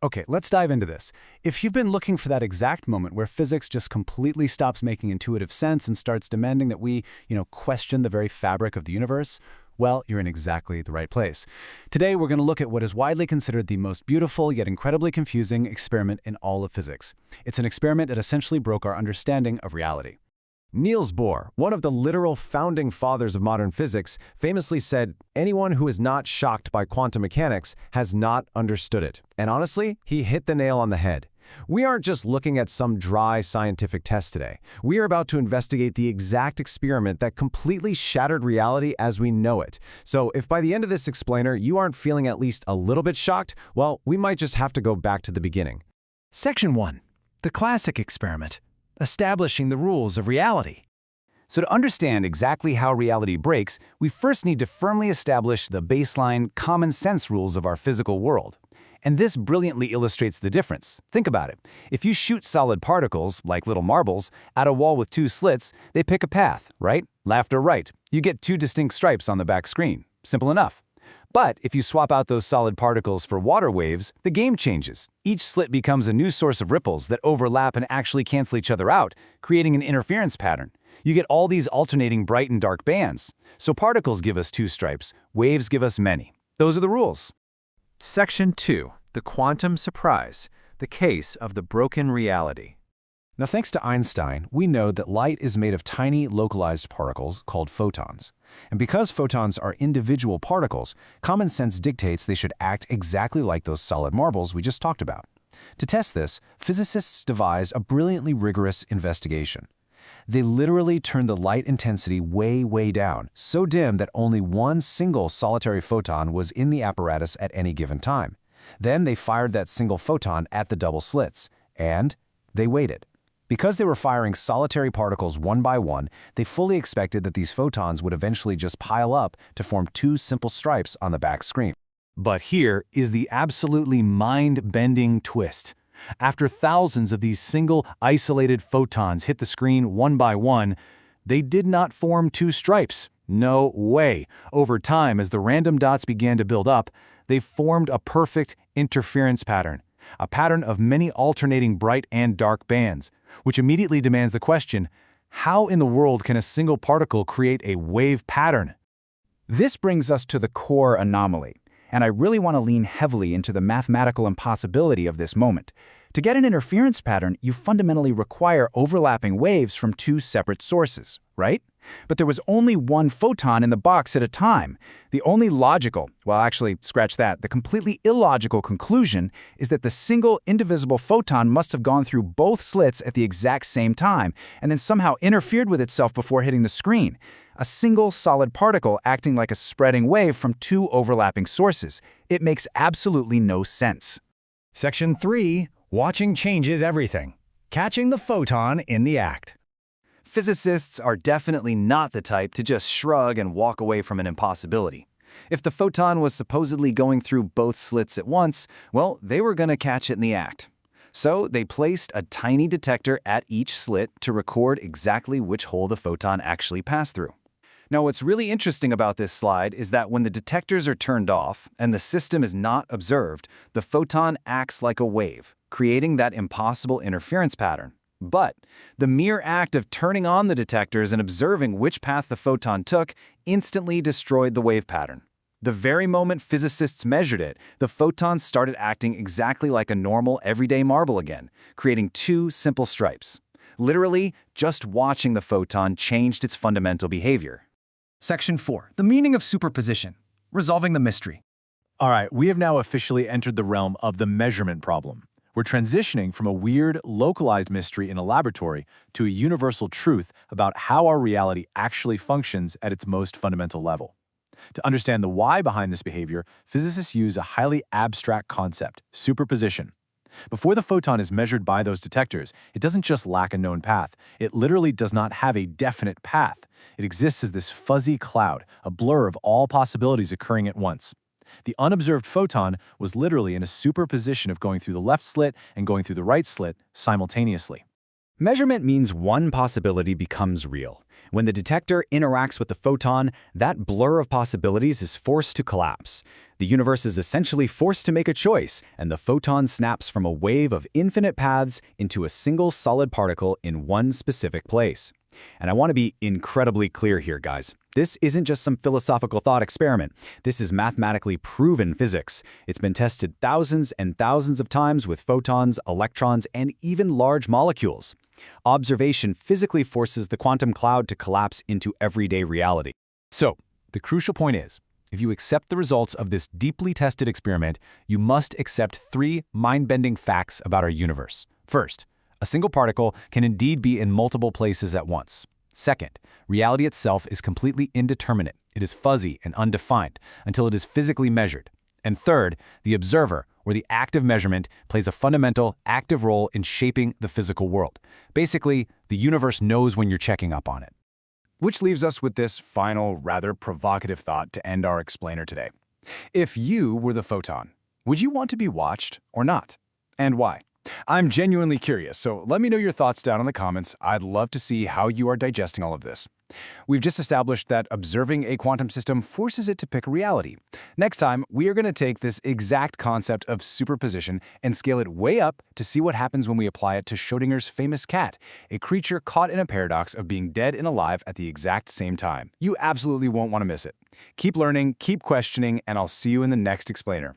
Okay, let's dive into this. If you've been looking for that exact moment where physics just completely stops making intuitive sense and starts demanding that we question the very fabric of the universe, well, you're in exactly the right place. Today, we're going to look at what is widely considered the most beautiful yet incredibly confusing experiment in all of physics. It's an experiment that essentially broke our understanding of reality. Niels Bohr, one of the literal founding fathers of modern physics, famously said, "Anyone who is not shocked by quantum mechanics has not understood it." And honestly, he hit the nail on the head. We aren't just looking at some dry scientific test today. We are about to investigate the exact experiment that completely shattered reality as we know it. So if by the end of this explainer you aren't feeling at least a little bit shocked, well, we might just have to go back to the beginning. Section 1. The classic experiment. Establishing the rules of reality. So to understand exactly how reality breaks, we first need to firmly establish the baseline common sense rules of our physical world. And this brilliantly illustrates the difference. Think about it. If you shoot solid particles, like little marbles, at a wall with two slits, they pick a path, right? Left or right. You get two distinct stripes on the back screen. Simple enough. But if you swap out those solid particles for water waves, the game changes. Each slit becomes a new source of ripples that overlap and actually cancel each other out, creating an interference pattern. You get all these alternating bright and dark bands. So particles give us two stripes, waves give us many. Those are the rules. Section 2. The quantum surprise, the case of the broken reality. Now, thanks to Einstein, we know that light is made of tiny, localized particles called photons. And because photons are individual particles, common sense dictates they should act exactly like those solid marbles we just talked about. To test this, physicists devise a brilliantly rigorous investigation. They literally turned the light intensity way, way down, so dim that only one single solitary photon was in the apparatus at any given time. Then they fired that single photon at the double slits, and they waited. Because they were firing solitary particles one by one, they fully expected that these photons would eventually just pile up to form two simple stripes on the back screen. But here is the absolutely mind-bending twist. After thousands of these single, isolated photons hit the screen one by one, they did not form two stripes. No way. Over time, as the random dots began to build up, they formed a perfect interference pattern. A pattern of many alternating bright and dark bands, which immediately demands the question, how in the world can a single particle create a wave pattern? This brings us to the core anomaly, and I really want to lean heavily into the mathematical impossibility of this moment. To get an interference pattern, you fundamentally require overlapping waves from two separate sources, right? But there was only one photon in the box at a time. The only logical, well actually, scratch that, the completely illogical conclusion is that the single indivisible photon must have gone through both slits at the exact same time and then somehow interfered with itself before hitting the screen. A single solid particle acting like a spreading wave from two overlapping sources. It makes absolutely no sense. Section 3. Watching changes everything. Catching the photon in the act. Physicists are definitely not the type to just shrug and walk away from an impossibility. If the photon was supposedly going through both slits at once, well, they were going to catch it in the act. So they placed a tiny detector at each slit to record exactly which hole the photon actually passed through. Now, what's really interesting about this slide is that when the detectors are turned off and the system is not observed, the photon acts like a wave, creating that impossible interference pattern. But the mere act of turning on the detectors and observing which path the photon took instantly destroyed the wave pattern. The very moment physicists measured it, the photons started acting exactly like a normal, everyday marble again, creating two simple stripes. Literally, just watching the photon changed its fundamental behavior. Section 4. The meaning of superposition. Resolving the mystery. All right, we have now officially entered the realm of the measurement problem. We're transitioning from a weird, localized mystery in a laboratory to a universal truth about how our reality actually functions at its most fundamental level. To understand the why behind this behavior, physicists use a highly abstract concept, superposition. Before the photon is measured by those detectors, it doesn't just lack a known path. It literally does not have a definite path. It exists as this fuzzy cloud, a blur of all possibilities occurring at once. The unobserved photon was literally in a superposition of going through the left slit and going through the right slit simultaneously. Measurement means one possibility becomes real. When the detector interacts with the photon, that blur of possibilities is forced to collapse. The universe is essentially forced to make a choice, and the photon snaps from a wave of infinite paths into a single solid particle in one specific place. And I want to be incredibly clear here, guys. This isn't just some philosophical thought experiment. This is mathematically proven physics. It's been tested thousands and thousands of times with photons, electrons, and even large molecules. Observation physically forces the quantum cloud to collapse into everyday reality. So, the crucial point is, if you accept the results of this deeply tested experiment, you must accept 3 mind-bending facts about our universe. First, a single particle can indeed be in multiple places at once. Second, reality itself is completely indeterminate. It is fuzzy and undefined until it is physically measured. And third, the observer, or the act of measurement, plays a fundamental, active role in shaping the physical world. Basically, the universe knows when you're checking up on it. Which leaves us with this final, rather provocative thought to end our explainer today. If you were the photon, would you want to be watched or not? And why? I'm genuinely curious, so let me know your thoughts down in the comments. I'd love to see how you are digesting all of this. We've just established that observing a quantum system forces it to pick reality. Next time, we are going to take this exact concept of superposition and scale it way up to see what happens when we apply it to Schrödinger's famous cat, a creature caught in a paradox of being dead and alive at the exact same time. You absolutely won't want to miss it. Keep learning, keep questioning, and I'll see you in the next explainer.